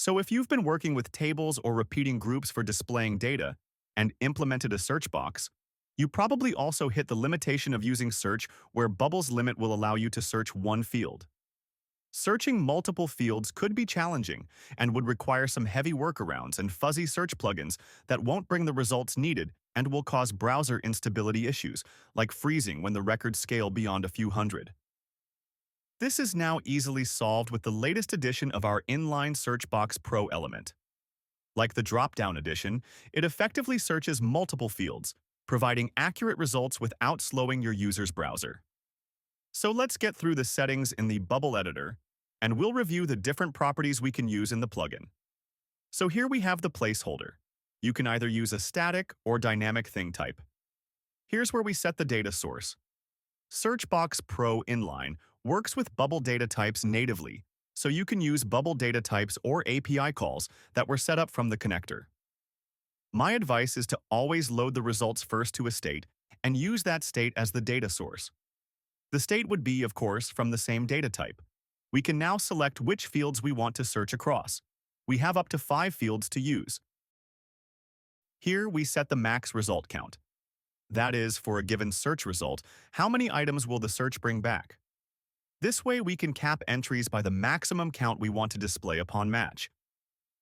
So if you've been working with tables or repeating groups for displaying data and implemented a search box, you probably also hit the limitation of using search where Bubble's limit will allow you to search one field. Searching multiple fields could be challenging and would require some heavy workarounds and fuzzy search plugins that won't bring the results needed and will cause browser instability issues, like freezing when the records scale beyond a few hundred. This is now easily solved with the latest edition of our inline Searchbox Pro element. Like the drop-down edition, it effectively searches multiple fields, providing accurate results without slowing your user's browser. So let's get through the settings in the Bubble editor, and we'll review the different properties we can use in the plugin. So here we have the placeholder. You can either use a static or dynamic thing type. Here's where we set the data source. Searchbox Pro Inline works with Bubble data types natively, so you can use Bubble data types or API calls that were set up from the connector. My advice is to always load the results first to a state and use that state as the data source. The state would be, of course, from the same data type. We can now select which fields we want to search across. We have up to 5 fields to use. Here we set the max result count. That is, for a given search result, how many items will the search bring back? This way we can cap entries by the maximum count we want to display upon match.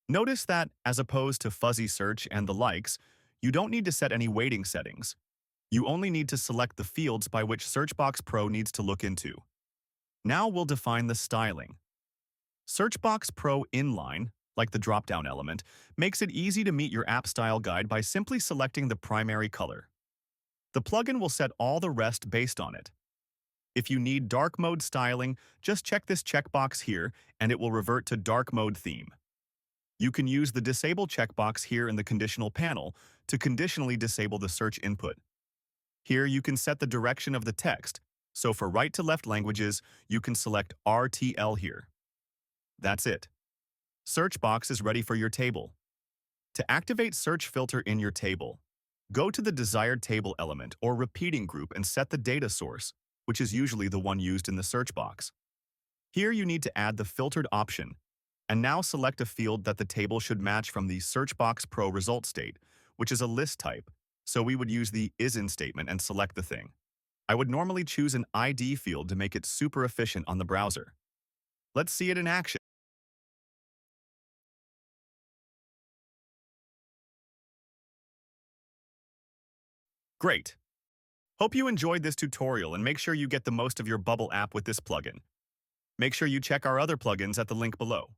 Notice that, as opposed to fuzzy search and the likes, you don't need to set any weighting settings. You only need to select the fields by which Searchbox Pro needs to look into. Now we'll define the styling. Searchbox Pro Inline, like the drop-down element, makes it easy to meet your app style guide by simply selecting the primary color. The plugin will set all the rest based on it. If you need dark mode styling, just check this checkbox here and it will revert to dark mode theme. You can use the disable checkbox here in the conditional panel to conditionally disable the search input. Here you can set the direction of the text, so for right to left languages, you can select RTL here. That's it. Searchbox is ready for your table. To activate search filter in your table, go to the desired table element or repeating group and set the data source, which is usually the one used in the search box. Here you need to add the filtered option, and now select a field that the table should match from the Searchbox Pro result state, which is a list type, so we would use the isIn statement and select the thing. I would normally choose an ID field to make it super efficient on the browser. Let's see it in action. Great! Hope you enjoyed this tutorial and make sure you get the most of your Bubble app with this plugin. Make sure you check our other plugins at the link below.